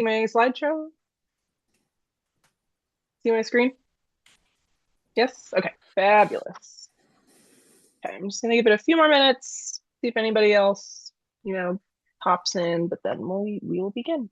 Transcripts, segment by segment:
my slideshow? See my screen? Yes? Okay, fabulous. Okay, I'm just gonna give it a few more minutes, see if anybody else, you know, pops in, but then we will begin.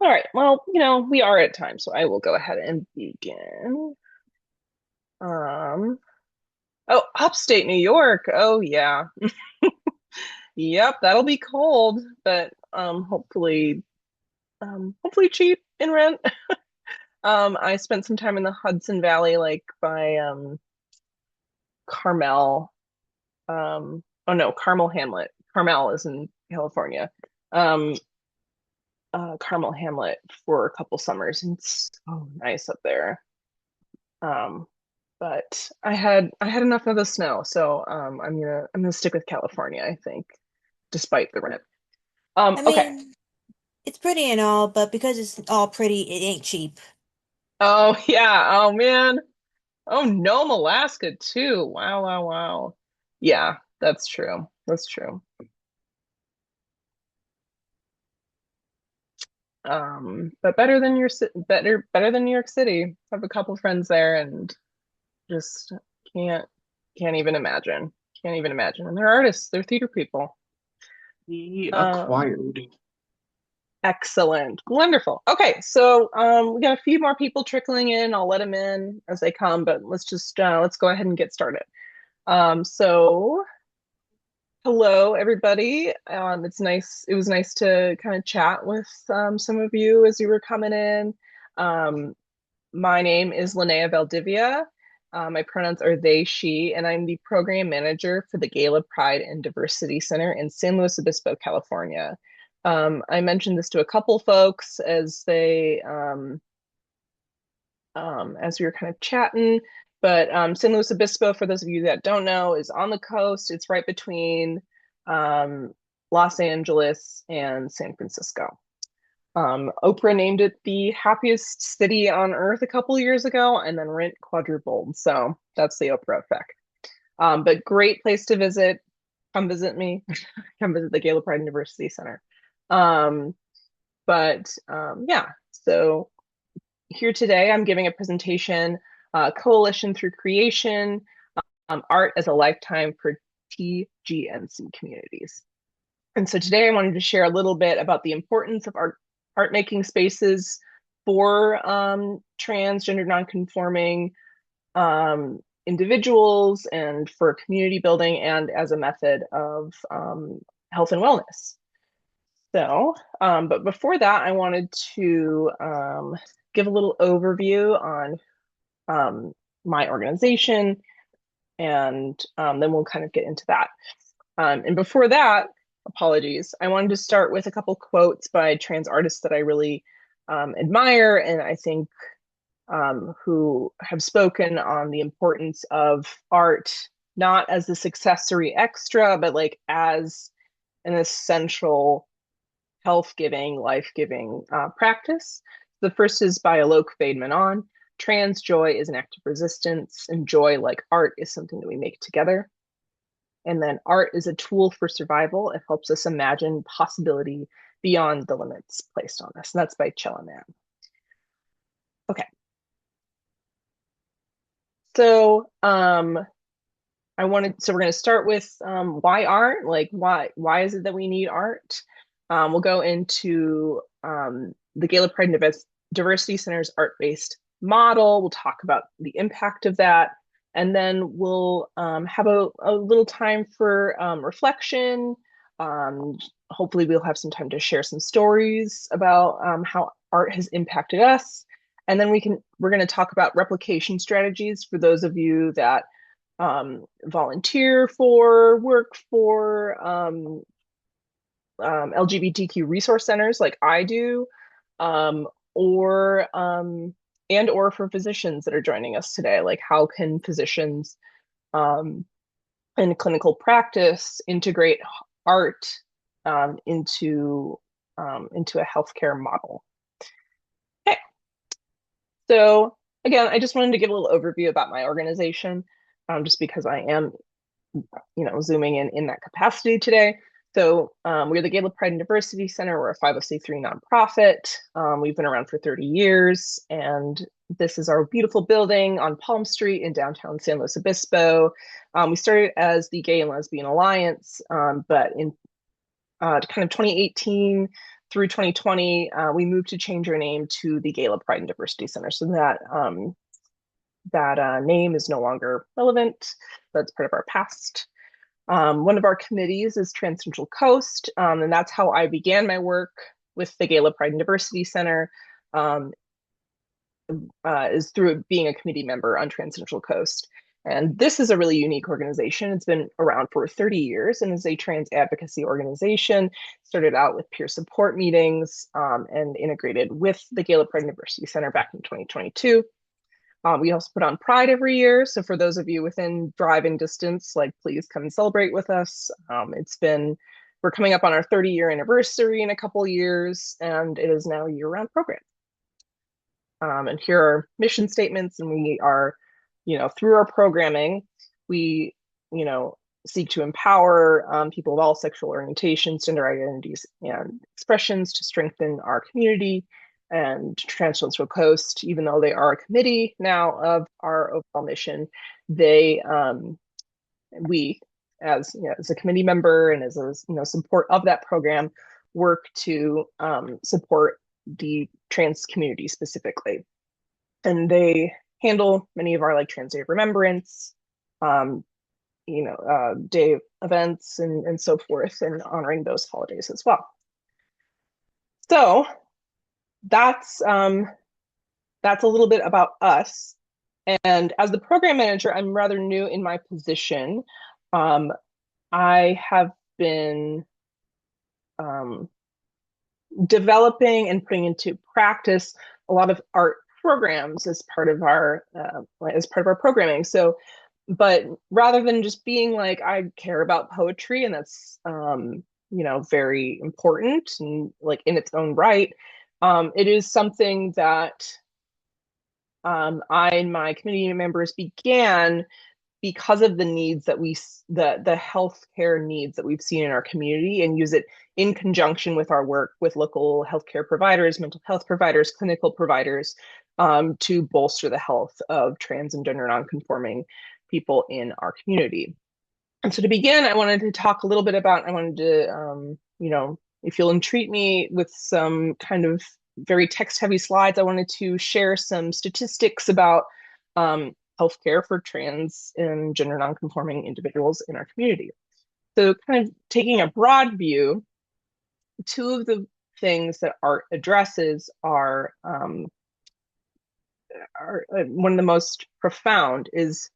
All right, well, we are at time, so I will go ahead and begin. Um, oh, upstate New York. Oh yeah. Yep, that'll be cold, but hopefully cheap in rent. I spent some time in the Hudson Valley, like by Carmel. Oh no, Carmel Hamlet. Carmel is in California. Um, Carmel Hamlet for a couple summers, and it's so nice up there. Um, but I had enough of the snow, so I'm gonna stick with California, I think, despite the rent. I Okay. mean, it's pretty and all, but because it's all pretty, it ain't cheap. Oh yeah. Oh man. Oh, Nome, Alaska too. Wow, wow, wow. Yeah, that's true. That's true. But better than New York City. I have a couple friends there and just can't can't even imagine. Can't even imagine. And they're artists, they're theater people. He Um, acquired. Excellent. Wonderful. Okay, so we got a few more people trickling in. I'll let them in as they come, but let's go ahead and get started. So hello, everybody. It was nice to kind of chat with some of you as you were coming in. Um, my name is Linnea Valdivia. My pronouns are they, she, and I'm the program manager for the Gala Pride and Diversity Center in San Luis Obispo, California. I mentioned this to a couple folks as we were kind of chatting. But San Luis Obispo, for those of you that don't know, is on the coast. It's right between um, Los Angeles and San Francisco. Oprah named it the happiest city on earth a couple years ago, and then rent quadrupled. So that's the Oprah effect. But great place to visit. Come visit me. Come visit the Gala Pride University Center. Um, yeah, so here today, I'm giving a presentation, Coalition Through Creation, Art as a Lifetime for TGNC Communities. And so today I wanted to share a little bit about the importance of art making spaces for transgender nonconforming individuals and for community building and as a method of health and wellness. So, but before that, I wanted to give a little overview on um, my organization, and then we'll kind of get into that. And before that, apologies, I wanted to start with a couple quotes by trans artists that I really admire and I think who have spoken on the importance of art, not as this accessory extra, but like as an essential health giving, life giving practice. The first is by Alok Vaid-Menon. Trans joy is an act of resistance, and joy, like art, is something that we make together. And then art is a tool for survival. It helps us imagine possibility beyond the limits placed on us. And that's by Chella Man. Okay. So we're going to start with why art? Like why is it that we need art? We'll go into the Gala Pride and Diversity Center's art-based model. We'll talk about the impact of that. And then we'll have a little time for reflection. Um, Hopefully, we'll have some time to share some stories about how art has impacted us. And then we're going to talk about replication strategies for those of you that volunteer for, work for, LGBTQ resource centers like I do, um, or and or for physicians that are joining us today, like how can physicians um, in clinical practice integrate art into a healthcare model. Okay, so again, I just wanted to give a little overview about my organization, just because I am zooming in that capacity today. So we're the Gala Pride and Diversity Center. We're a 501c3 nonprofit. We've been around for 30 years, and this is our beautiful building on Palm Street in downtown San Luis Obispo. We started as the Gay and Lesbian Alliance, but in kind of 2018 through 2020, we moved to change our name to the Gala Pride and Diversity Center. So that name is no longer relevant. That's part of our past. One of our committees is Trans Central Coast, and that's how I began my work with the Gala Pride and Diversity Center, um, is through being a committee member on Trans Central Coast. And this is a really unique organization. It's been around for 30 years and is a trans advocacy organization. Started out with peer support meetings and integrated with the Gala Pride and Diversity Center back in 2022. We also put on Pride every year. So for those of you within driving distance, like please come and celebrate with us. We're coming up on our 30-year anniversary in a couple years, and it is now a year-round program. And here are mission statements, and we are, through our programming, we, seek to empower people of all sexual orientations, gender identities, and expressions to strengthen our community. And Trans Central Coast, even though they are a committee now of our overall mission, we, as a committee member and as a support of that program, work to support the trans community specifically. And they handle many of our like Trans Day of Remembrance, day events and so forth, and honoring those holidays as well. So that's a little bit about us. And as the program manager, I'm rather new in my position. I have been developing and putting into practice a lot of art programs as part of our programming. So, but rather than just being like I care about poetry and that's very important and like in its own right, it is something that I and my community members began because of the needs that the healthcare needs that we've seen in our community, and use it in conjunction with our work with local healthcare providers, mental health providers, clinical providers, to bolster the health of trans and gender nonconforming people in our community. And so to begin, I wanted to talk a little bit about, if you'll entreat me with some kind of very text heavy slides, I wanted to share some statistics about healthcare for trans and gender nonconforming individuals in our community. So kind of taking a broad view, two of the things that art addresses are one of the most profound is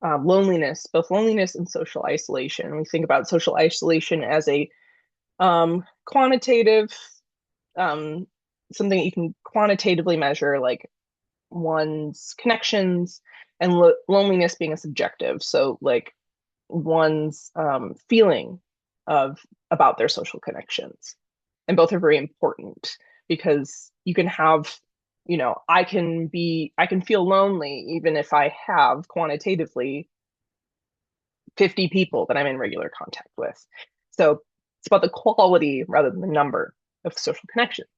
loneliness, both loneliness and social isolation. We think about social isolation as a quantitative, something you can quantitatively measure, like one's connections, and loneliness being a subjective. So like one's feeling about their social connections. And both are very important because you can have, I can feel lonely even if I have quantitatively 50 people that I'm in regular contact with. So it's about the quality rather than the number of social connections.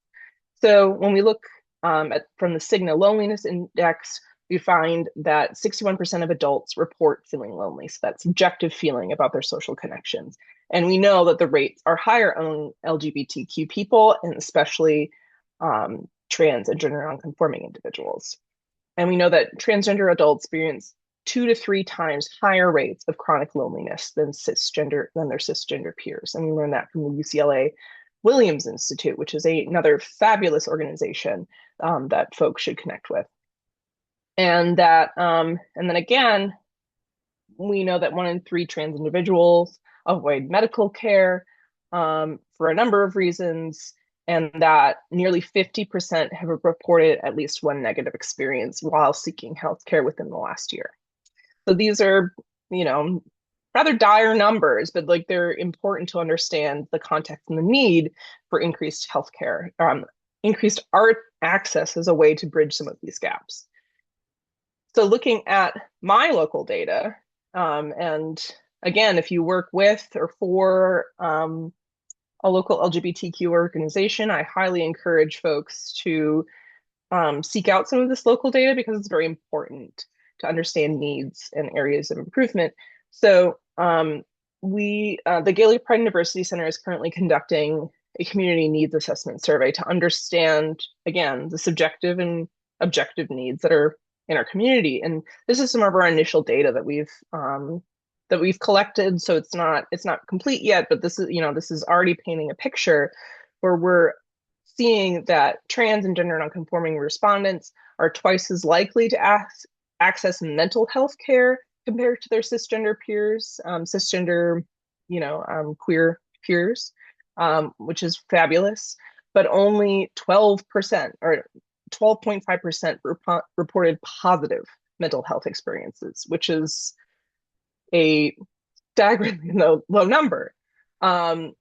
So when we look from the Cigna Loneliness Index, we find that 61% of adults report feeling lonely. So that subjective feeling about their social connections. And we know that the rates are higher among LGBTQ people, and especially trans and gender nonconforming individuals. And we know that transgender adults experience 2 to 3 times higher rates of chronic loneliness than their cisgender peers. And we learned that from the UCLA Williams Institute, which is another fabulous organization that folks should connect with. And then again, we know that 1 in 3 trans individuals avoid medical care. for a number of reasons, and that nearly 50% have reported at least one negative experience while seeking healthcare within the last year. So these are, you know, rather dire numbers, but like they're important to understand the context and the need for increased healthcare, increased art access as a way to bridge some of these gaps. So looking at my local data, and again, if you work with or for a local LGBTQ organization, I highly encourage folks to seek out some of this local data because it's very important to understand needs and areas of improvement. So the Gaylord Pride and Diversity Center is currently conducting a community needs assessment survey to understand, again, the subjective and objective needs that are in our community. And this is some of our initial data that we've collected. So it's not complete yet, but this is already painting a picture where we're seeing that trans and gender nonconforming respondents are twice as likely to access mental health care compared to their cisgender peers, queer peers, which is fabulous. But only 12% or 12.5% reported positive mental health experiences, which is a staggeringly low number. And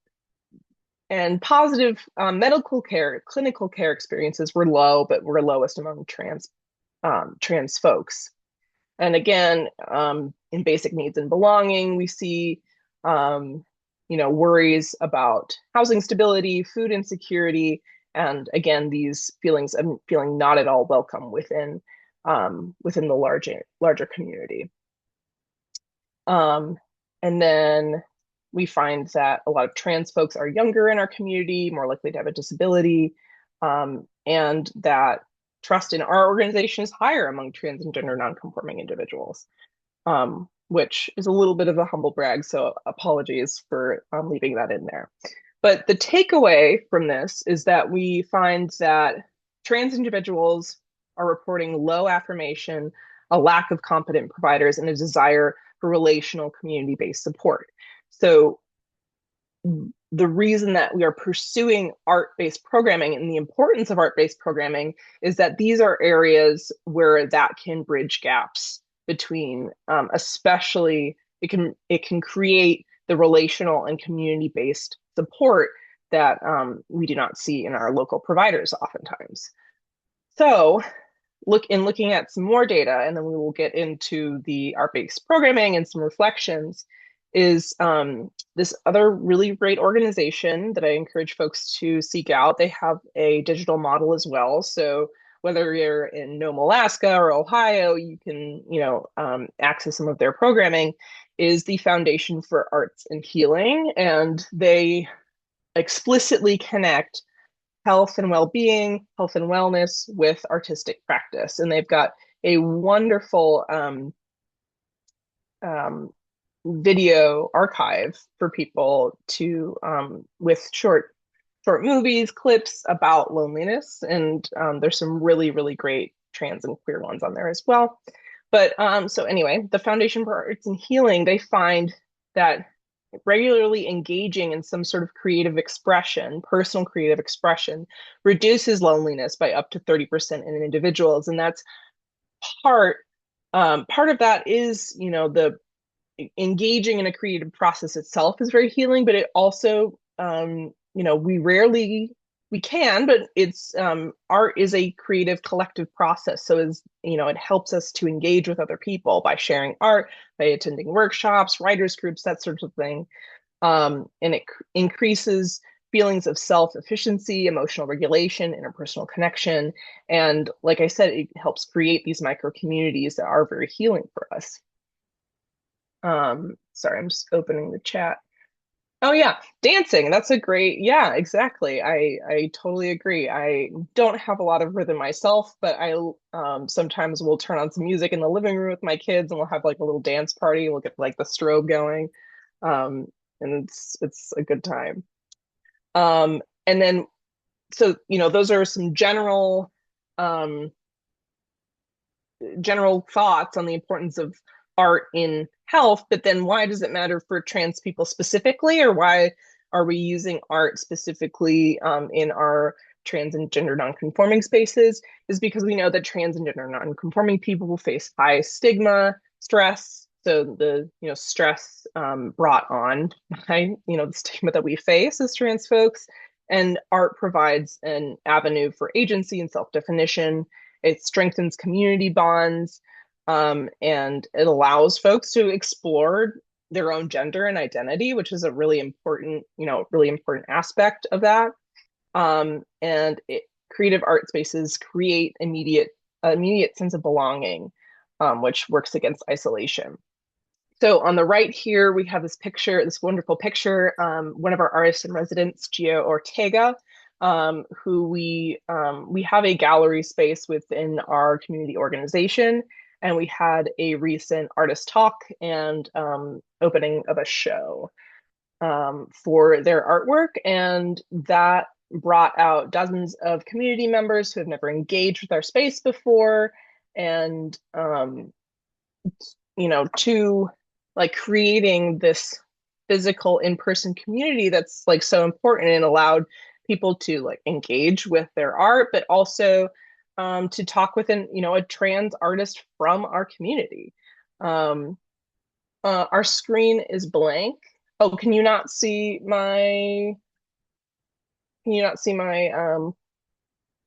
positive medical care, clinical care experiences were low, but were lowest among trans folks. And again, in basic needs and belonging, we see, worries about housing stability, food insecurity, and again, these feelings of feeling not at all welcome within the larger community. And then we find that a lot of trans folks are younger in our community, more likely to have a disability, and that trust in our organization is higher among trans and gender nonconforming individuals, which is a little bit of a humble brag, so apologies for leaving that in there. But the takeaway from this is that we find that trans individuals are reporting low affirmation, a lack of competent providers, and a desire for relational community-based support. So the reason that we are pursuing art-based programming and the importance of art-based programming is that these are areas where that can bridge gaps between, especially it can create the relational and community-based support that we do not see in our local providers oftentimes. So looking at some more data, and then we will get into the art-based programming and some reflections, is this other really great organization that I encourage folks to seek out. They have a digital model as well. So whether you're in Nome, Alaska or Ohio, you can, access some of their programming, is the Foundation for Arts and Healing. And they explicitly connect health and well-being, health and wellness with artistic practice. And they've got a wonderful video archive for people to with short movies, clips about loneliness, and there's some really, really great trans and queer ones on there as well. But so anyway, the Foundation for Arts and Healing, they find that regularly engaging in some sort of creative expression, personal creative expression, reduces loneliness by up to 30% in individuals. And that's part of that is, the engaging in a creative process itself is very healing, but it also, we can, but it's art is a creative collective process. So it helps us to engage with other people by sharing art, by attending workshops, writers groups, that sort of thing. And it increases feelings of self-efficiency, emotional regulation, interpersonal connection. And like I said, it helps create these micro communities that are very healing for us. Sorry, I'm just opening the chat. Oh yeah, dancing. That's a great, yeah, exactly. I totally agree. I don't have a lot of rhythm myself, but I sometimes will turn on some music in the living room with my kids and we'll have like a little dance party. We'll get like the strobe going. And it's a good time. And then so those are some general thoughts on the importance of art in health, but then why does it matter for trans people specifically, or why are we using art specifically in our trans and gender nonconforming spaces, is because we know that trans and gender nonconforming people face high stigma, stress. So the stress brought on by the stigma that we face as trans folks, and art provides an avenue for agency and self-definition. It strengthens community bonds, and it allows folks to explore their own gender and identity, which is a really important aspect of that. Creative art spaces create immediate sense of belonging, which works against isolation. So on the right here, we have this wonderful picture. One of our artists in residence, Gio Ortega, who we have a gallery space within our community organization, and we had a recent artist talk and opening of a show for their artwork, and that brought out dozens of community members who have never engaged with our space before, and to like creating this physical in-person community that's like so important, and allowed people to like engage with their art, but also to talk with a trans artist from our community. Um, our screen is blank. Oh, can you not see my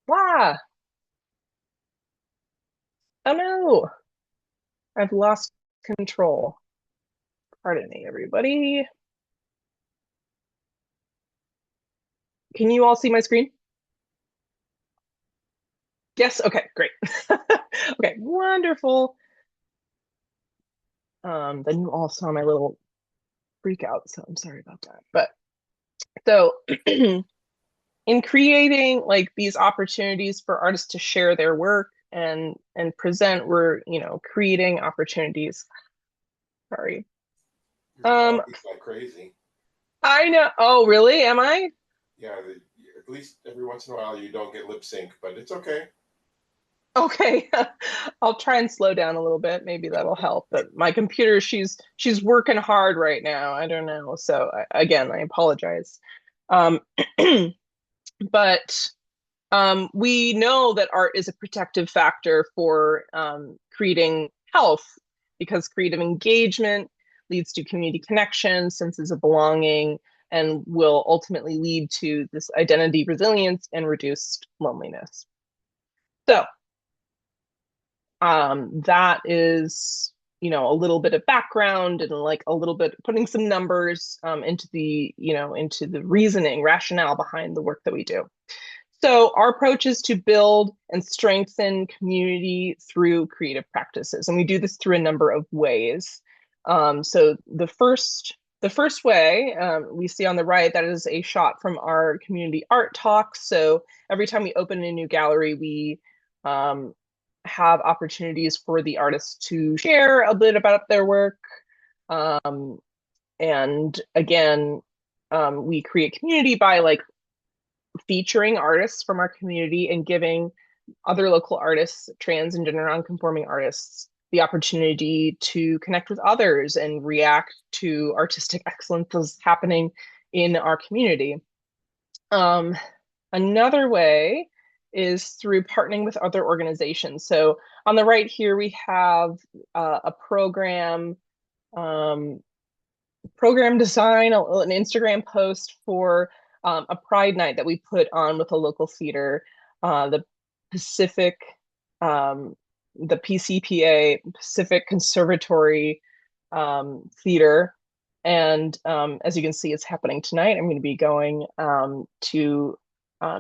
blah? Oh no, I've lost control. Pardon me, everybody. Can you all see my screen? Yes, okay, great. Okay, wonderful. Then you all saw my little freak out, so I'm sorry about that. But so in creating like these opportunities for artists to share their work and present, we're, creating opportunities. Sorry. Your Um, dog is like crazy. I know. Oh, really? Am I? Yeah, at least every once in a while you don't get lip sync, but it's okay. Okay. I'll try and slow down a little bit. Maybe that'll help. But my computer, she's working hard right now. I don't know. So again, I apologize. Um, but we know that art is a protective factor for creating health, because creative engagement leads to community connection, senses of belonging, and will ultimately lead to this identity resilience and reduced loneliness. So that is, a little bit of background and like a little bit putting some numbers into the reasoning, rationale behind the work that we do. So our approach is to build and strengthen community through creative practices, and we do this through a number of ways. So the first way we see on the right, that is a shot from our community art talks. So every time we open a new gallery, we um, have opportunities for the artists to share a bit about their work. Um, and again, we create community by like featuring artists from our community and giving other local artists, trans and gender nonconforming artists, the opportunity to connect with others and react to artistic excellence that's happening in our community. Um, Another way is through partnering with other organizations. So on the right here, we have a um, program design, an Instagram post for a Pride night that we put on with a local theater, the Pacific, um, the PCPA, Pacific Conservatory Theater. And as you can see, it's happening tonight. I'm going to be going to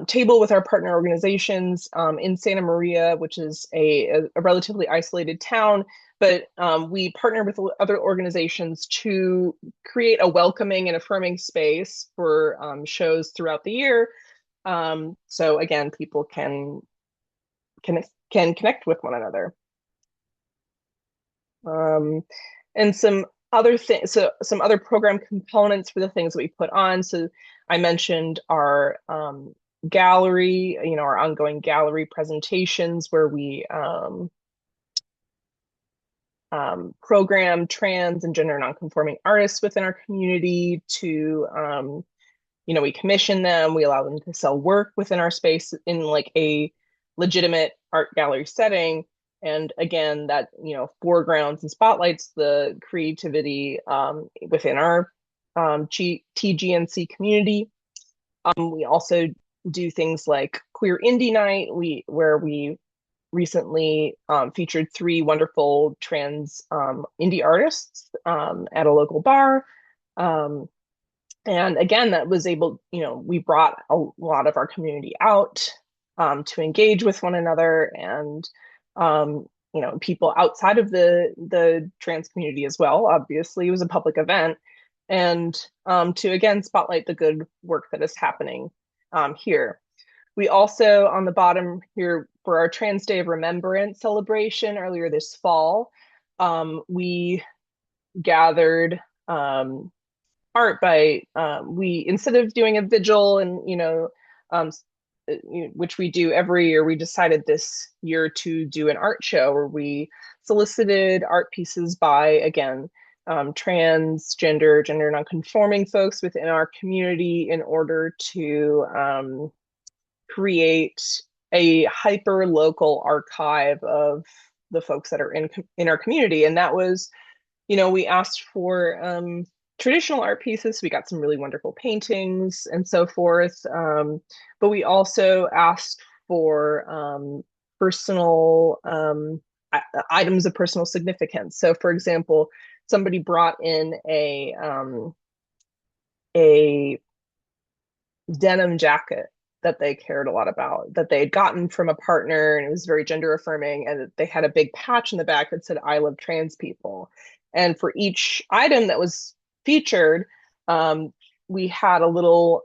table with our partner organizations in Santa Maria, which is a relatively isolated town, but we partner with other organizations to create a welcoming and affirming space for shows throughout the year. So again, people can can connect with one another. Um, and some other things, so some other program components for the things that we put on. So I mentioned our gallery, our ongoing gallery presentations where we program trans and gender nonconforming artists within our community to we commission them, we allow them to sell work within our space in like a legitimate art gallery setting. And again, that, foregrounds and spotlights the creativity within our TGNC community. We also do things like Queer Indie Night, where we recently featured three wonderful trans indie artists at a local bar. Um, and again, that was able, we brought a lot of our community out to engage with one another, and people outside of the trans community as well. Obviously, it was a public event, and to again spotlight the good work that is happening here. We also, on the bottom here, for our Trans Day of Remembrance celebration earlier this fall, we gathered art by we, instead of doing a vigil and um, which we do every year, we decided this year to do an art show where we solicited art pieces by, again, gender nonconforming folks within our community in order to create a hyper local archive of the folks that are in our community. And that was, we asked for traditional art pieces. We got some really wonderful paintings and so forth. But we also asked for personal items of personal significance. So, for example, somebody brought in a denim jacket that they cared a lot about, that they had gotten from a partner, and it was very gender affirming, and they had a big patch in the back that said "I love trans people." And for each item that was featured, we had a little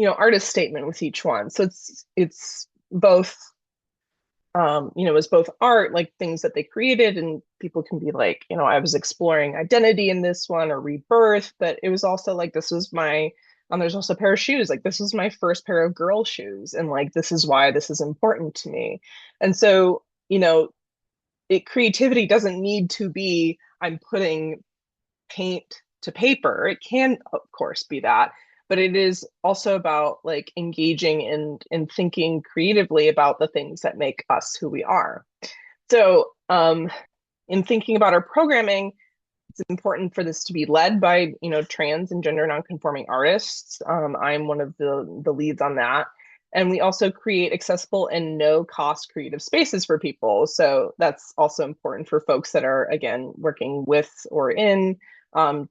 artist statement with each one. So it's both it's both art, like things that they created, and people can be like, I was exploring identity in this one, or rebirth, but it was also like, this was my, there's also a pair of shoes, like this was my first pair of girl shoes, and like, this is why this is important to me. And so, creativity doesn't need to be, I'm putting paint to paper. It can, of course, be that, but it is also about like engaging and thinking creatively about the things that make us who we are. So, in thinking about our programming, it's important for this to be led by, trans and gender nonconforming artists. I'm one of the leads on that. And we also create accessible and no cost creative spaces for people. So that's also important for folks that are, again, working with or in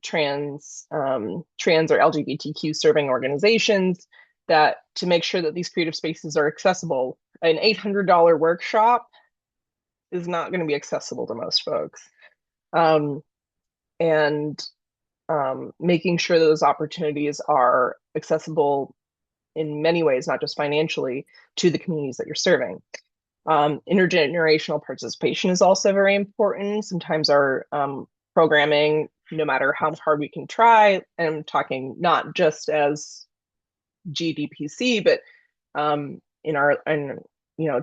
trans or LGBTQ serving organizations, that to make sure that these creative spaces are accessible. An $800 workshop is not going to be accessible to most folks. And making sure those opportunities are accessible in many ways, not just financially, to the communities that you're serving. Intergenerational participation is also very important. Sometimes our programming, no matter how hard we can try, and I'm talking not just as GDPC, but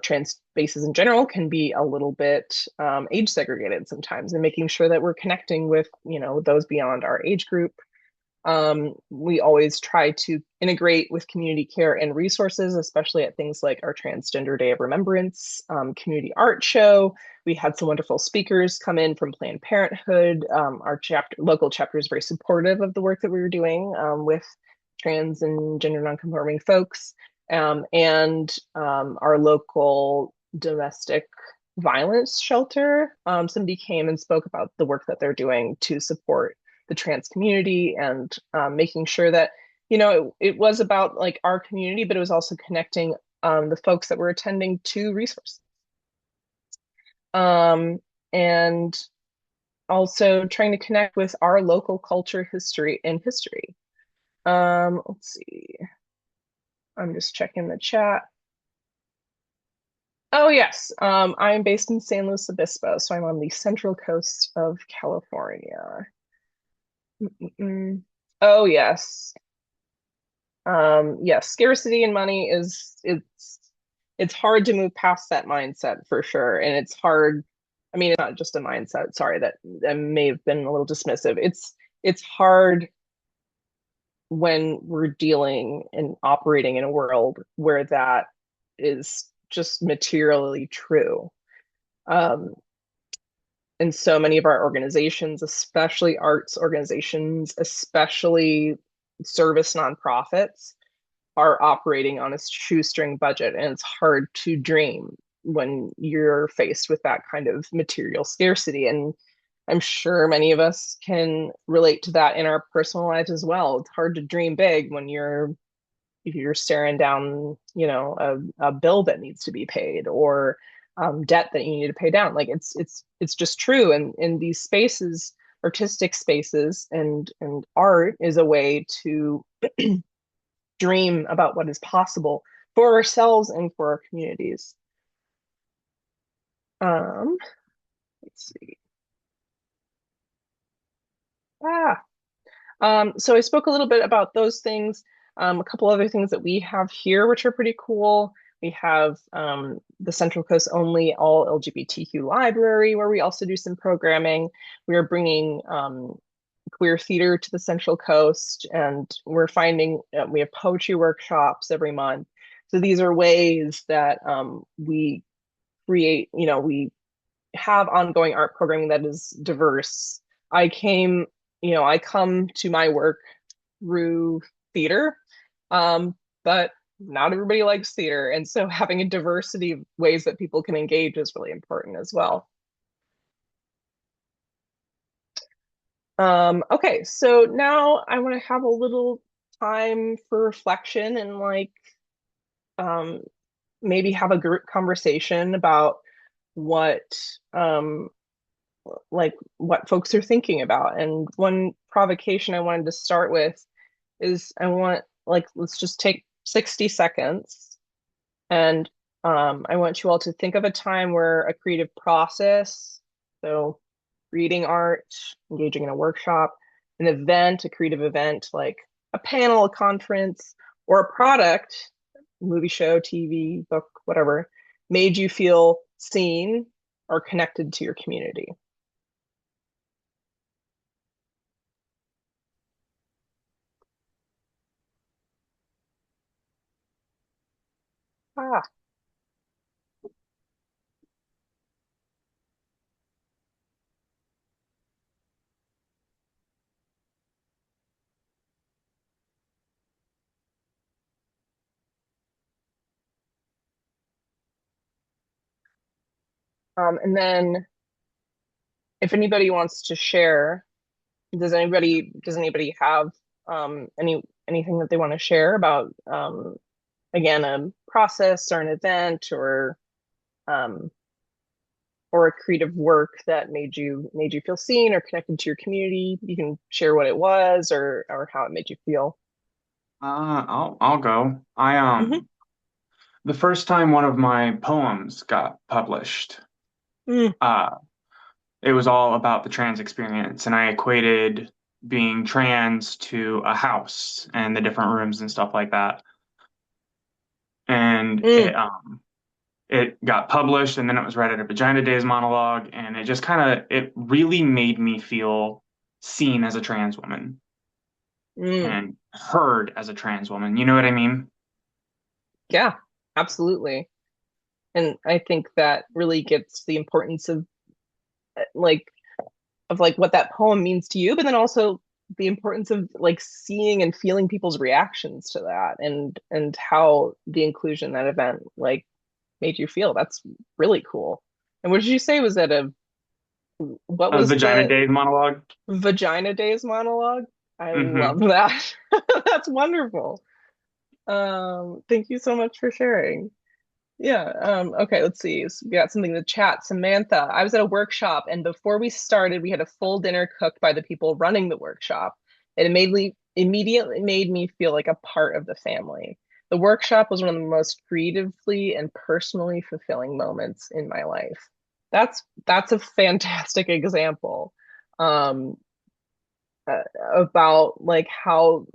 trans spaces in general, can be a little bit age segregated sometimes, and making sure that we're connecting with those beyond our age group. We always try to integrate with community care and resources, especially at things like our Transgender Day of Remembrance community art show. We had some wonderful speakers come in from Planned Parenthood. Our local chapter is very supportive of the work that we were doing with trans and gender nonconforming folks. And our local domestic violence shelter, somebody came and spoke about the work that they're doing to support the trans community, and making sure that it was about like our community, but it was also connecting the folks that were attending to resources, and also trying to connect with our local culture, history. Let's see, I'm just checking the chat. Oh yes, I'm based in San Luis Obispo, so I'm on the central coast of California. Mm-mm. Oh yes. Yes, scarcity and money it's hard to move past that mindset for sure. And it's hard. I mean, it's not just a mindset. Sorry, that may have been a little dismissive. It's hard when we're dealing and operating in a world where that is just materially true. Um, and so many of our organizations, especially arts organizations, especially service nonprofits, are operating on a shoestring budget, and it's hard to dream when you're faced with that kind of material scarcity. And I'm sure many of us can relate to that in our personal lives as well. It's hard to dream big when you're staring down, a bill that needs to be paid, or debt that you need to pay down. Like it's just true. And in these spaces, artistic spaces and art is a way to dream about what is possible for ourselves and for our communities. Um, let's see. Ah, so I spoke a little bit about those things. A couple other things that we have here, which are pretty cool. We have the Central Coast only all LGBTQ library, where we also do some programming. We are bringing queer theater to the Central Coast, and we're finding we have poetry workshops every month. So these are ways that we create, we have ongoing art programming that is diverse. I came, I come to my work through theater, but not everybody likes theater. And so having a diversity of ways that people can engage is really important as well. Okay, so now I want to have a little time for reflection and um, maybe have a group conversation about what um, what folks are thinking about. And one provocation I wanted to start with is let's just take 60 seconds and I want you all to think of a time where a creative process, so reading art, engaging in a workshop, an event, a creative event like a panel, a conference, or a product, movie show, TV, book, whatever, made you feel seen or connected to your community. Ah, and then if anybody wants to share, does anybody have anything that they want to share about again a process or an event um or a creative work that made you feel seen or connected to your community? You can share what it was or how it made you feel. I'll go. Hmm. The first time one of my poems got published, Mm, uh, it was all about the trans experience, and I equated being trans to a house and the different rooms and stuff like that. And mm, it got published, and then it was read at a Vagina Days monologue, and it just kind of it really made me feel seen as a trans woman mm. and heard as a trans woman. You know what I mean? Yeah, absolutely. And I think that really gets the importance of like what that poem means to you, but then also the importance of like seeing and feeling people's reactions to that and how the inclusion in that event like made you feel. That's really cool. And what did you say was that a what A was Vagina the Days monologue. Vagina Days monologue? I love Hmm. that. That's wonderful. Thank you so much for sharing. Yeah. Okay, let's see. So we got something in the chat. Samantha, I was at a workshop, and before we started, we had a full dinner cooked by the people running the workshop. It immediately made me feel like a part of the family. The workshop was one of the most creatively and personally fulfilling moments in my life. That's a fantastic example um, about like how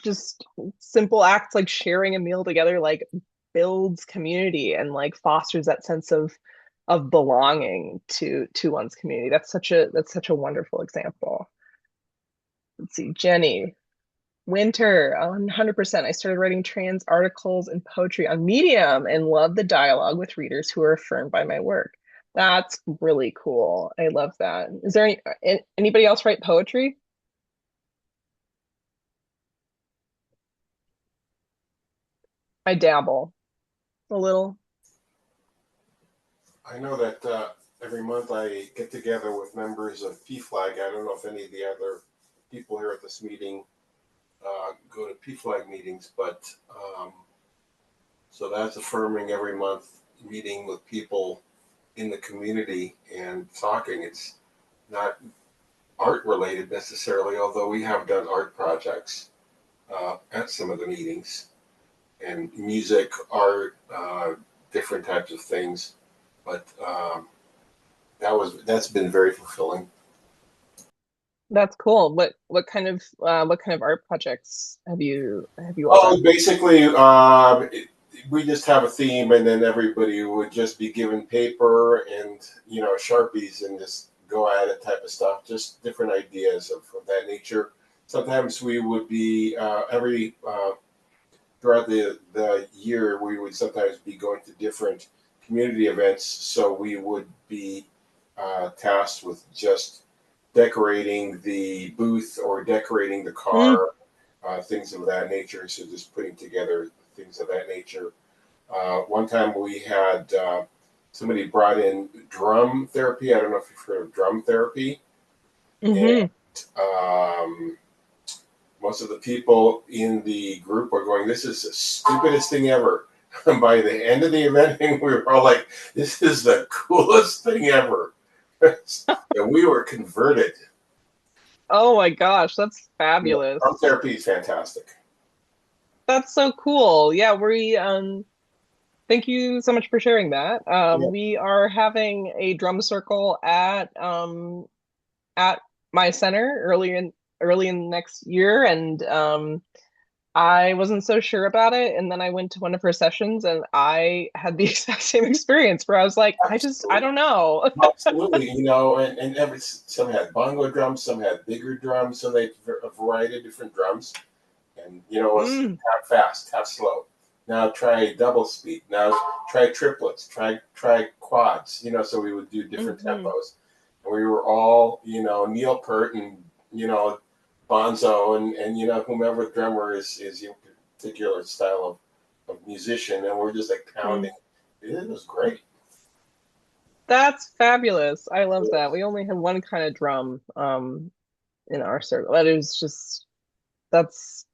just simple acts like sharing a meal together like builds community and like fosters that sense of belonging to one's community. That's such a wonderful example. Let's see, Jenny. Winter, 100%. I started writing trans articles and poetry on Medium and love the dialogue with readers who are affirmed by my work. That's really cool. I love that. Is there anybody else write poetry? I dabble a little. I know that every month I get together with members of PFLAG. I don't know if any of the other people here at this meeting go to PFLAG meetings, but so that's affirming every month, meeting with people in the community and talking. It's not art related necessarily, although we have done art projects at some of the meetings and music, art, different types of things. But that's been very fulfilling. That's cool. What kind of art projects have you all Oh, done? basically, we just have a theme, and then everybody would just be given paper and sharpies and just go at it type of stuff. Just different ideas of that nature. Sometimes we would be every throughout the year we would sometimes be going to different community events, so we would be tasked with just decorating the booth or decorating the Mm, car, things of that nature. So just putting together things of that nature. One time we had somebody brought in drum therapy. I don't know if you've heard of drum therapy. And hmm um, most of the people in the group were going, "This is the stupidest thing ever." And by the end of the event, we were all like, "This is the coolest thing ever." And we were converted. Oh my gosh, that's Yeah, drum fabulous. therapy is fantastic. That's so cool. Yeah, thank you so much for sharing that. Yeah. We are having a drum circle at my center early in next year, and I wasn't so sure about it, and then I went to one of her sessions and I had the exact same experience where I was like, I Absolutely. don't know. Absolutely, and some had bongo drums, some had bigger drums, so they had a variety of different drums. And it was Mm, half fast, half slow. Now try double speed. Now try triplets. Try quads. So we would do different hmm tempos, and we were all Neil Peart and Bonzo and whomever the drummer is your particular style of musician, and we're just like mm. pounding. It was great. That's fabulous. I love that. We only had one kind of drum in our circle. That is just that's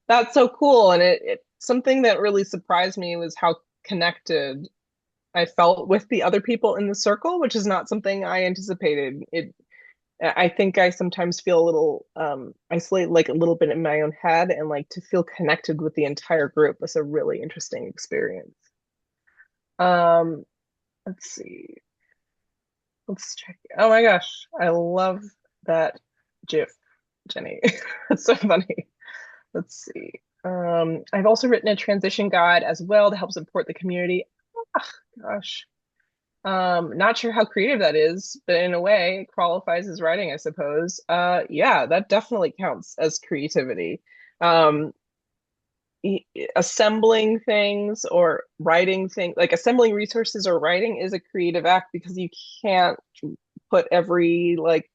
that's so cool. And it something that really surprised me was how connected I felt with the other people in the circle, which is not something I anticipated. I think I sometimes feel a little isolated, like a little bit in my own head, and like to feel connected with the entire group was a really interesting experience. Um, let's see. Let's check. Oh my gosh, I love that GIF, Jenny. It's so funny. Let's see. I've also written a transition guide as well to help support the community. Ah, gosh. Not sure how creative that is, but in a way, it qualifies as writing, I suppose. Yeah, that definitely counts as creativity. Um, Assembling things or writing things, like assembling resources or writing is a creative act because you can't put every like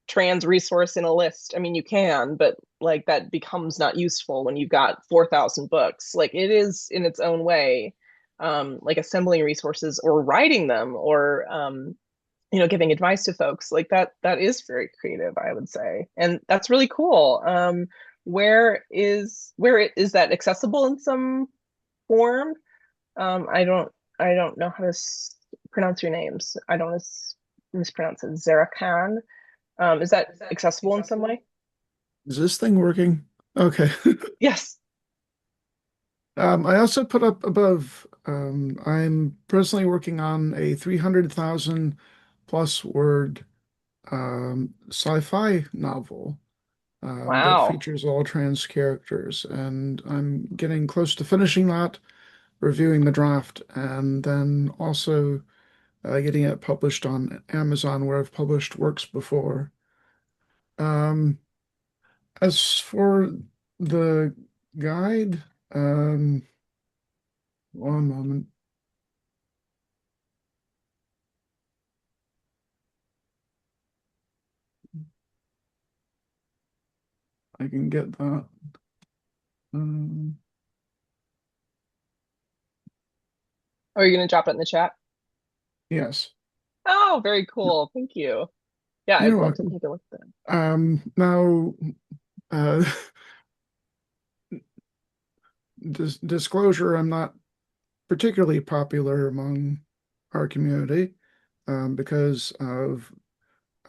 trans resource in a list. I mean, you can, but like that becomes not useful when you've got 4,000 books. Like it is in its own way, like assembling resources or writing them or giving advice to folks like that is very creative, I would say. And that's really cool. Is that accessible in some form? I don't know how to pronounce your names. I don't mispronounce it. Zara Khan. Is that accessible in some way? Is this thing working? Okay. Yes. I also put up above, I'm presently working on a 300,000 plus word sci-fi novel that Wow. features all trans characters. And I'm getting close to finishing that, reviewing the draft, and then also getting it published on Amazon, where I've published works before. Um, As for the guide, one moment, I can get that. Um, Are you going to drop it in the chat? yes, Oh, very cool. Thank you. Yeah, you're I'd love to welcome. take a look at that. Now, uh, disclosure, I'm not particularly popular among our community because of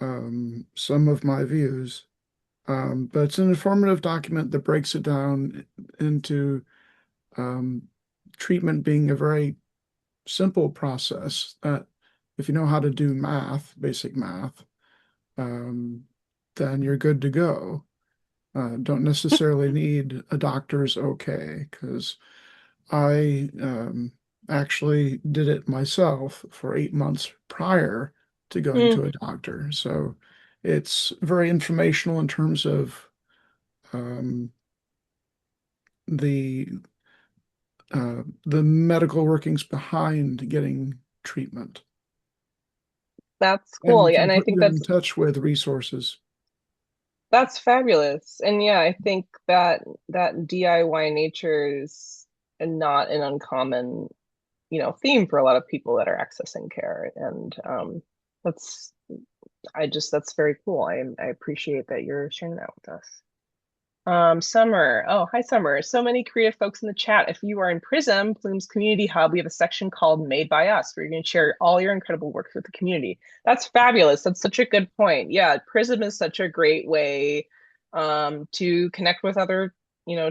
some of my views. But it's an informative document that breaks it down into um, treatment being a very simple process that if you know how to do math, basic math, um, then you're good to go. Don't necessarily need a doctor's okay, because I actually did it myself for 8 months prior to going Mm, to a doctor. So it's very informational in terms of um, the the medical workings behind getting treatment, that's and cool. we Yeah, can and I put think you in touch with resources. that's fabulous. And yeah, I think that that DIY nature is not an uncommon, theme for a lot of people that are accessing care. And that's that's very cool. I appreciate that you're sharing that with us. Summer. Oh, hi, Summer. So many creative folks in the chat. If you are in Prism, Plume's community hub, we have a section called Made by Us, where you're going to share all your incredible work with the community. That's fabulous. That's such a good point. Yeah, Prism is such a great way to connect with other,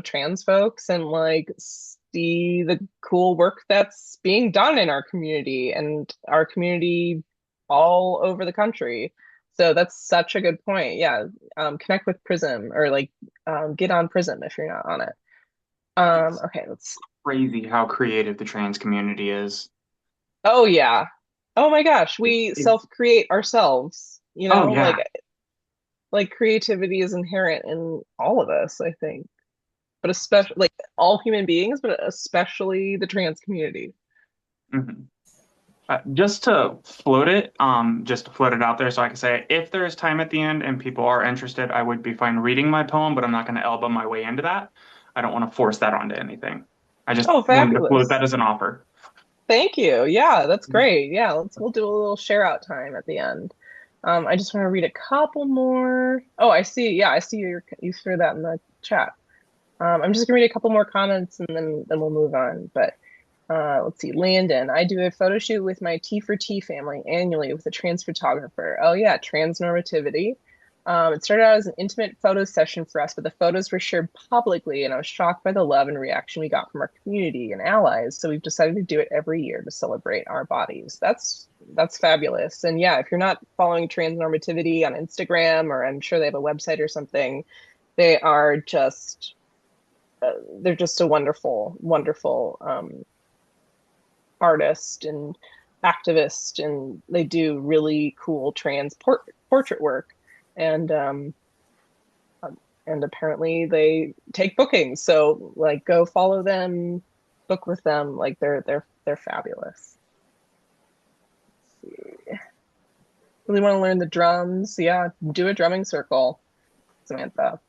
trans folks and like see the cool work that's being done in our community and our community all over the country. So that's such a good point. Yeah, connect with Prism or like get on Prism if you're not on it. It's Okay, let's. crazy how creative the trans community is. Oh yeah. Oh my gosh, It, we it, self-create ourselves. oh yeah. Like creativity is inherent in all of us, I think. But especially like all human beings, but especially the trans community. Mhm. Just to float it out there so I can say if there is time at the end and people are interested, I would be fine reading my poem, but I'm not going to elbow my way into that. I don't want to force that onto anything. I just Oh, wanted to float fabulous. that as an offer. Thank you. Yeah, that's great. Yeah, we'll do a little share out time at the end. I just want to read a couple more. Oh, I see. Yeah, I see you threw that in the chat. I'm just gonna read a couple more comments and then we'll move on. But let's see, Landon. I do a photo shoot with my T for T family annually with a trans photographer. Oh yeah, trans normativity. It started out as an intimate photo session for us, but the photos were shared publicly, and I was shocked by the love and reaction we got from our community and allies. So we've decided to do it every year to celebrate our bodies. That's fabulous. And yeah, if you're not following trans normativity on Instagram, or I'm sure they have a website or something, they are just they're just a wonderful, wonderful artist and activist, and they do really cool trans portrait work. And and apparently they take bookings. So like go follow them, book with them. Like they're fabulous. Really want to learn the drums? Yeah, do a drumming circle, Samantha.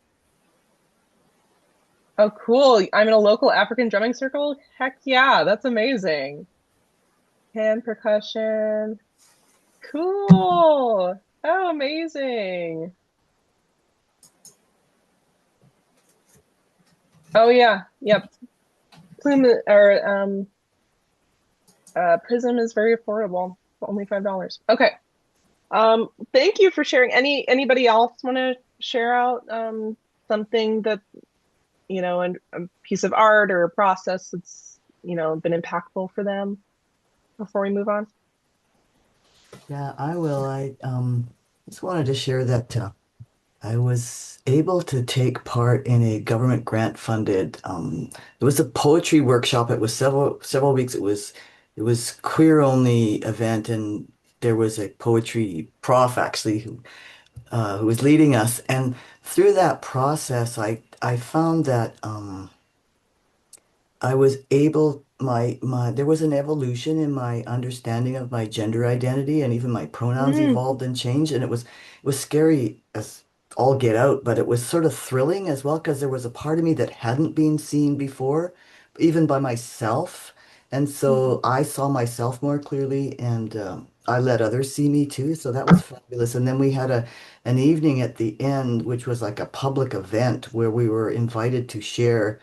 Oh, cool. I'm in a local African drumming circle. Heck yeah, that's amazing. Hand percussion. Cool. Oh, amazing. Oh yeah. Yep. Plume or Prism is very affordable. Only $5. Okay. Thank you for sharing. Anybody else want to share out something that, a piece of art or a process that's, been impactful for them before we move on? Yeah, I will. I just wanted to share that I was able to take part in a government grant funded it was a poetry workshop. It was several weeks. It was queer only event, and there was a poetry prof actually who who was leading us. And through that process, I found that I was able my there was an evolution in my understanding of my gender identity, and even my pronouns Mm, evolved and changed, and it was scary as all get out, but it was sort of thrilling as well because there was a part of me that hadn't been seen before, even by myself. And mm. so I saw myself more clearly, and I let others see me too. So that was fabulous. And then we had an evening at the end, which was like a public event where we were invited to share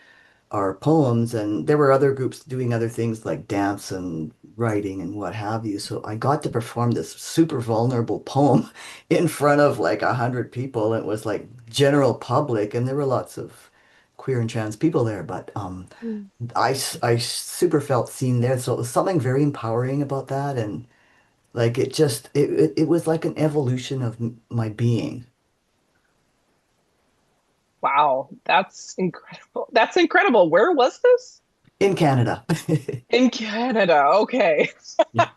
our poems, and there were other groups doing other things like dance and writing and what have you. So I got to perform this super vulnerable poem in front of like 100 people. It was like general public, and there were lots of queer and trans people there, but Mm. I super felt seen there. So it was something very empowering about that, and like it was like an evolution of my being Wow, that's incredible. That's incredible. Where was this? in Canada. In Canada. Okay.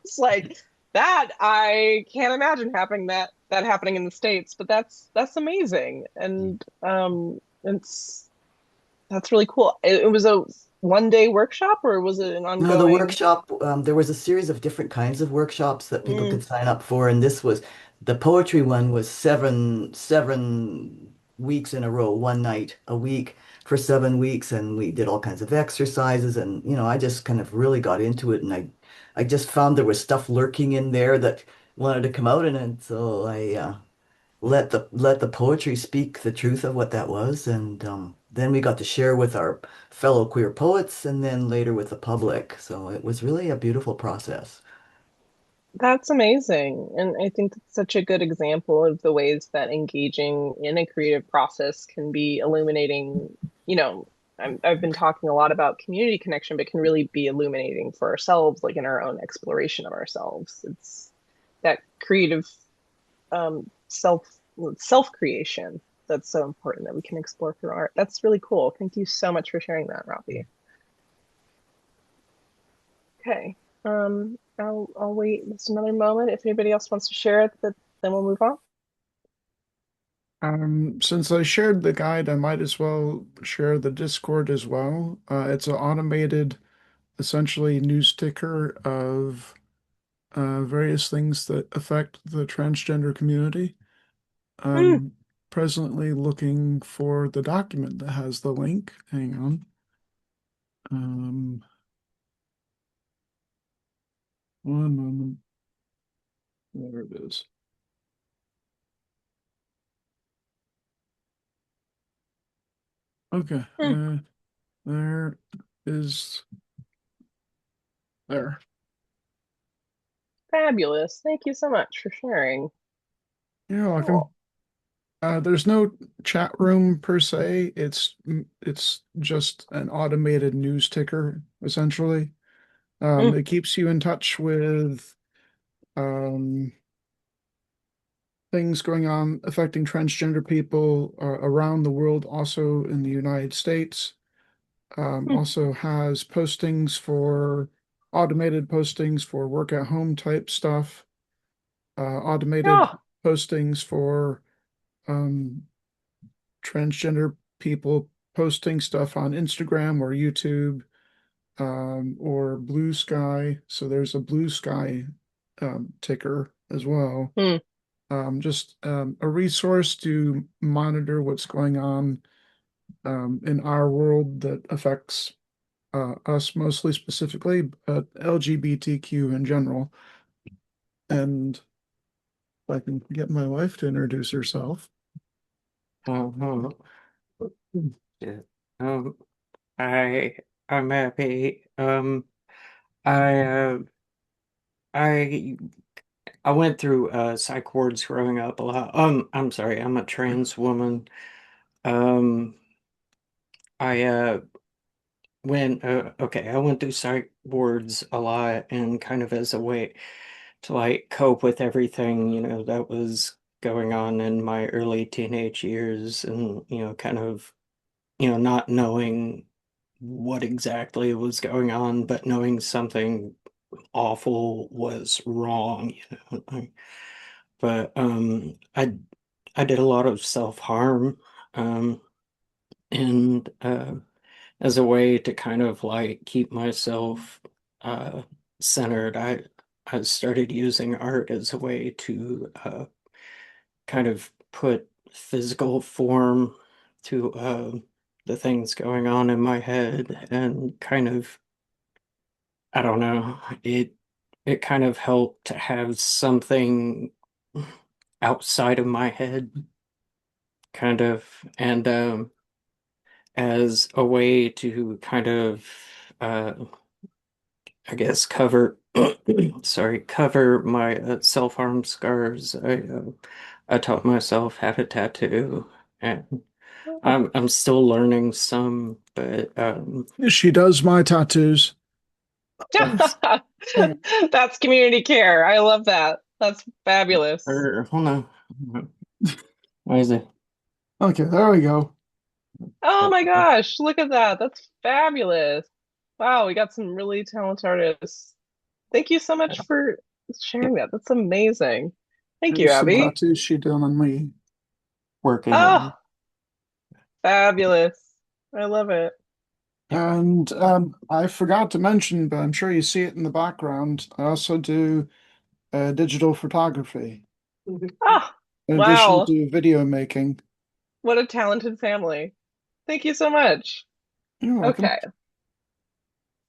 It's like that I can't imagine happening in the States, but that's amazing. And that's really cool. It was a 1 day workshop or was it an No, the ongoing? workshop, there was a series of different kinds of workshops that people Mm, could sign up for, and this was the poetry one was seven weeks in a row, one night a week for 7 weeks, and we did all kinds of exercises, and I just kind of really got into it, and I just found there was stuff lurking in there that wanted to come out, and so I let the poetry speak the truth of what that was, and then we got to share with our fellow queer poets, and then later with the public. So it was really a beautiful process. that's amazing. And I think that's such a good example of the ways that engaging in a creative process can be illuminating. You know, I've been talking a lot about community connection, but can really be illuminating for ourselves, like in our own exploration of ourselves. It's that creative self creation that's so important that we can explore through art. That's really cool. Thank you so much for sharing that, Robbie. Okay. I'll wait just another moment. If anybody else wants to share it, then we'll move on. Since I shared the guide, I might as well share the Discord as well. It's an automated, essentially news ticker of various things that affect the transgender community. Hmm. I'm presently looking for the document that has the link. Hang on. Um, one moment. There it is. Okay. Hmm. There is there. Fabulous. Thank you so much for sharing. You're welcome. Cool. There's no chat room per se. It's just an automated news ticker, essentially. Hmm. It keeps you in touch with um, things going on affecting transgender people around the world, also in the United States. Hmm. Also has postings for automated postings for work at home type stuff, automated Yeah. postings for um, transgender people posting stuff on Instagram or YouTube, or Blue Sky. So there's a Blue Sky ticker as well. Hmm. Just a resource to monitor what's going on in our world that affects us mostly specifically, but LGBTQ in general. And if I can get my wife to introduce herself. Oh, yeah. Um, I I'm happy. I I I went through psych wards growing up a lot. I'm sorry, I'm a trans woman. Um, I I went through psych wards a lot and kind of as a way to like cope with everything, that was going on in my early teenage years and, kind of, not knowing what exactly was going on, but knowing something awful was wrong. But I I did a lot of self-harm, um, and as a way to kind of like keep myself uh, centered, I started using art as a way to kind of put physical form to the things going on in my head, and kind of, I don't know, it kind of helped to have something outside of my head, kind of, and as a way to kind of uh, I guess cover sorry, cover my self-harm scars. I taught myself how to tattoo, and I'm still learning some, but She does my tattoos. that's That's community care. I love that. That's fabulous. hold on. Why is it? Okay, there we go. Oh my gosh, look at that. That's fabulous. Wow, we got some really talented artists. Thank you so much for sharing that. That's amazing. Thank you, There's some Abby. tattoos she done on me. Working Oh, on. fabulous. I love it. And I forgot to mention, but I'm sure you see it in the background. I also do digital photography Ah, in addition wow. to video making. What a talented family. Thank you so much. You're welcome. Okay,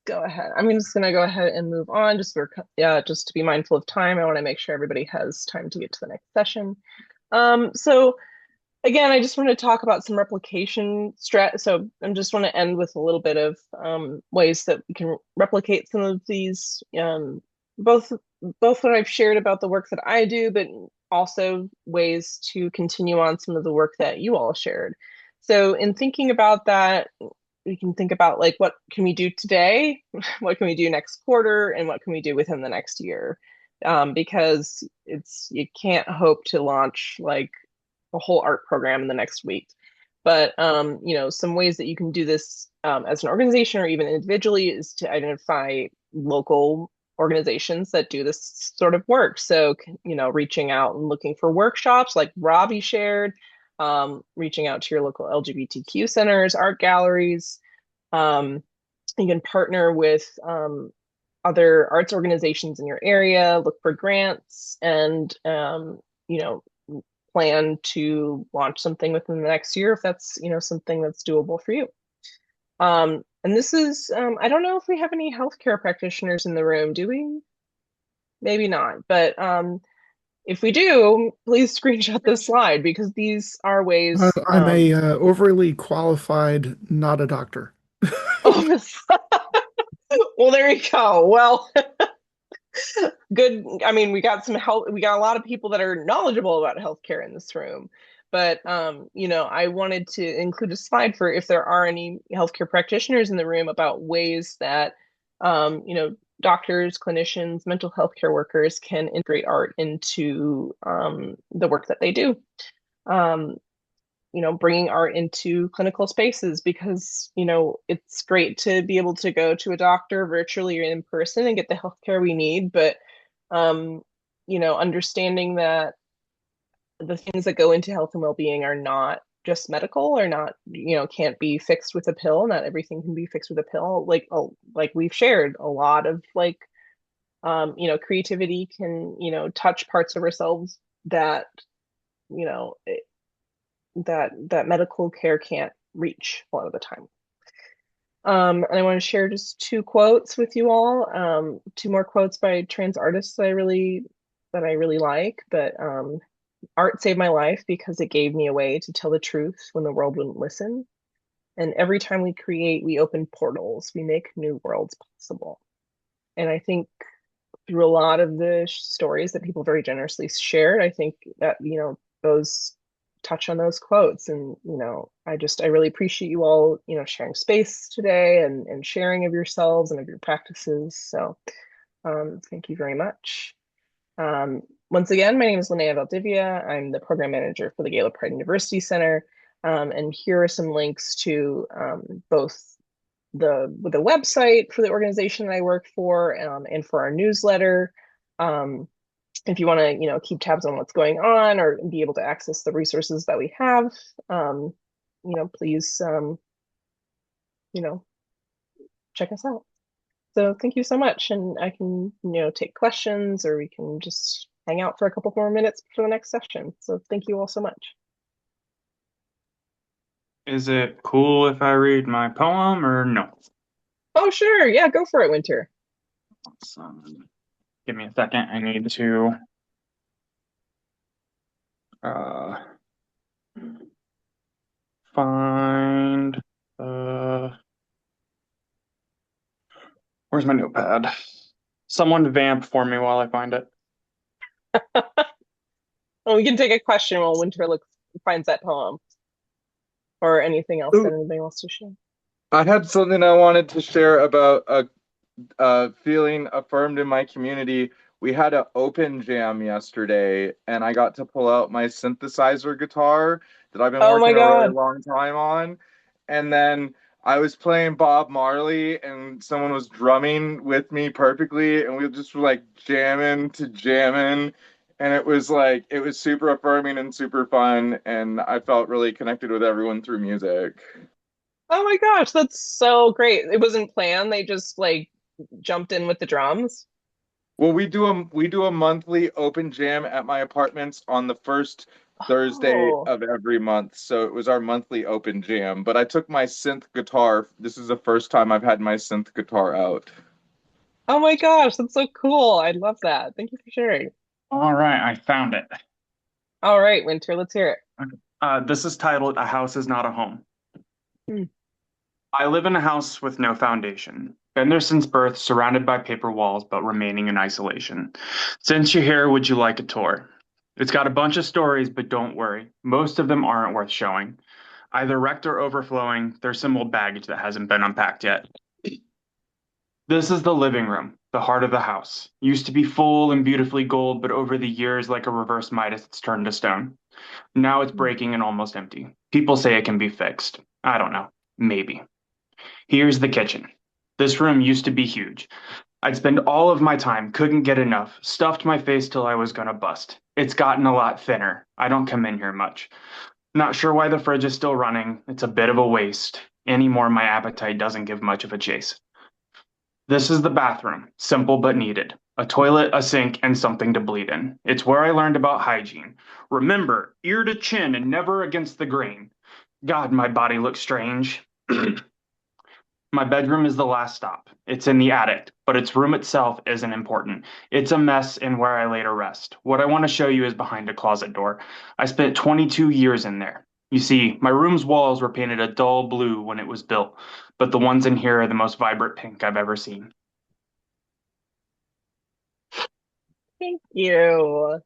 go ahead. I'm just gonna go ahead and move on just for yeah, just to be mindful of time. I want to make sure everybody has time to get to the next session. So again, I just want to talk about some replication strat. So I just want to end with a little bit of ways that we can replicate some of these, both both what I've shared about the work that I do, but also ways to continue on some of the work that you all shared. So in thinking about that, we can think about like what can we do today, what can we do next quarter, and what can we do within the next year. Because it's you can't hope to launch like a whole art program in the next week. But some ways that you can do this as an organization or even individually is to identify local organizations that do this sort of work. So, reaching out and looking for workshops like Robbie shared, reaching out to your local LGBTQ centers, art galleries. Um, you can partner with other arts organizations in your area, look for grants, and you know, plan to launch something within the next year if that's something that's doable for you. And this is I don't know if we have any healthcare practitioners in the room, do we? Maybe not, but if we do, please screenshot this slide because these are ways. I'm a overly qualified, not a doctor. Oh, well, there you go. Well, good. I mean, we got some help. We got a lot of people that are knowledgeable about healthcare in this room. But I wanted to include a slide for if there are any healthcare practitioners in the room about ways that doctors, clinicians, mental health care workers can integrate art into the work that they do. Um, bringing art into clinical spaces because, it's great to be able to go to a doctor virtually or in person and get the healthcare we need. But, um, understanding that the things that go into health and well-being are not just medical or not, can't be fixed with a pill. Not everything can be fixed with a pill. Like we've shared a lot of creativity can, touch parts of ourselves that, you know, that medical care can't reach a lot of the time. And I want to share just two quotes with you all. Two more quotes by trans artists that I really like. But art saved my life because it gave me a way to tell the truth when the world wouldn't listen. And every time we create, we open portals. We make new worlds possible. And I think through a lot of the stories that people very generously shared, I think that, those touch on those quotes. And, I really appreciate you all, sharing space today and sharing of yourselves and of your practices. So thank you very much. Once again, my name is Linnea Valdivia. I'm the program manager for the Gala Pride University Center. And here are some links to both the website for the organization that I work for and for our newsletter. if you want to, keep tabs on what's going on or be able to access the resources that we have, please, you know, check us out. So thank you so much. And I can, take questions, or we can just hang out for a couple more minutes for the next session. So thank you all so much. Is it cool if I read my poem or no? Oh, sure. Yeah, go for it, Winter. Give me a second. I need to uh, find where's my notepad? Someone vamp for me while I find it. Oh, we can take a question while Winter finds that poem, or anything else that Ooh, anybody wants to share. I had something I wanted to share about feeling affirmed in my community. We had an open jam yesterday, and I got to pull out my synthesizer guitar that I've been Oh my working a really God. long time on. And then I was playing Bob Marley, and someone was drumming with me perfectly, and we just were like jamming to jamming. And it was super affirming and super fun, and I felt really connected with everyone through music. Oh my gosh, that's so great. It wasn't planned. They just like jumped in with the drums. Well, we do a monthly open jam at my apartments on the first Thursday Oh, of every month. So it was our monthly open jam. But I took my synth guitar. This is the first time I've had my synth guitar out. oh my gosh, that's so cool. I love that. Thank you for sharing. All right, I found it. All right, Winter, let's hear it. This is titled "A House Is Not a Home." Hmm. I live in a house with no foundation. Been there since birth, surrounded by paper walls, but remaining in isolation. Since you're here, would you like a tour? It's got a bunch of stories, but don't worry. Most of them aren't worth showing. Either wrecked or overflowing, there's some old baggage that hasn't been unpacked yet. This is the living room, the heart of the house. Used to be full and beautifully gold, but over the years, like a reverse Midas, it's turned to stone. Now it's breaking and almost empty. People say it can be fixed. I don't know. Maybe. Here's the kitchen. This room used to be huge. I'd spend all of my time, couldn't get enough, stuffed my face till I was gonna bust. It's gotten a lot thinner. I don't come in here much. Not sure why the fridge is still running. It's a bit of a waste. Anymore, my appetite doesn't give much of a chase. This is the bathroom, simple but needed. A toilet, a sink, and something to bleed in. It's where I learned about hygiene. Remember, ear to chin and never against the grain. God, my body looks strange. My bedroom is the last stop. It's in the attic, but its room itself isn't important. It's a mess and where I lay to rest. What I want to show you is behind a closet door. I spent 22 years in there. You see, my room's walls were painted a dull blue when it was built, but the ones in here are the most vibrant pink I've ever seen. Thank you.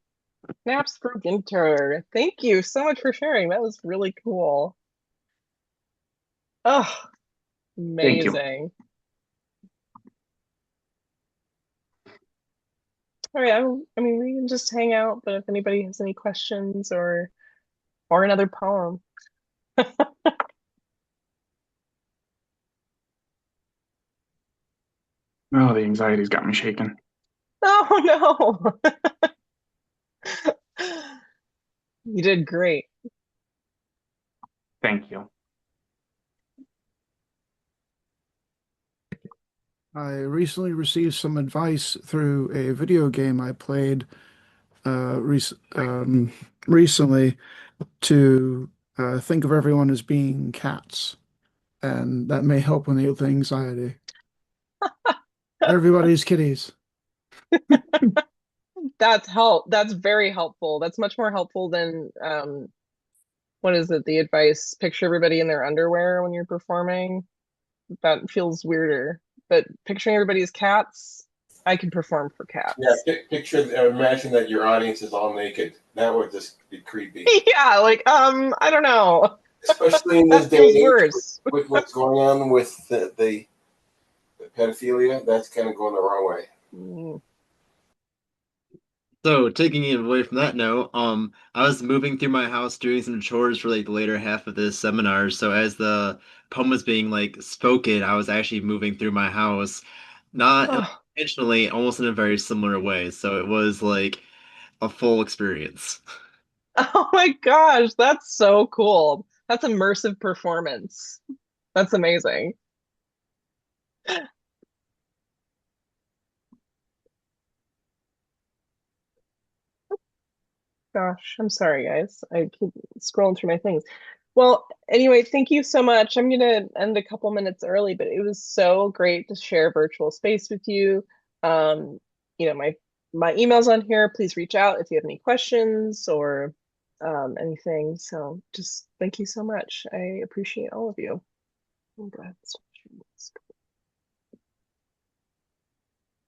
Snaps for Winter. Thank you so much for sharing. That was really cool. Oh, Thank you. amazing. All right, I mean, we can just hang out, but if anybody has any questions or another poem. Oh, the anxiety's got me shaking. Oh no. You did great. Thank you. I recently received some advice through a video game I played recently to think of everyone as being cats, and that may help with the anxiety. Everybody's kitties. That's very helpful. That's much more helpful than what is it, the advice, picture everybody in their underwear when you're performing. That feels weirder. But picturing everybody as cats, I can perform for Yeah, cats. picture, imagine that your audience is all naked. That would just be creepy. Yeah, like I don't know. Especially in this That day and feels age worse. with what's going on with the pedophilia, that's kind of going the wrong way. Mm. So taking it away from that note, I was moving through my house doing some chores for like the later half of this seminar. So as the poem was being like spoken, I was actually moving through my house, not Oh, intentionally, almost in a very similar way. So it was like a full experience. Oh my gosh, that's so cool. That's immersive performance. That's amazing. Gosh, I'm sorry, guys. I keep scrolling through my things. Well, anyway, thank you so much. I'm gonna end a couple minutes early, but it was so great to share virtual space with you. Um, my email's on here. Please reach out if you have any questions or anything. So just thank you so much. I appreciate all of you. Oh, God.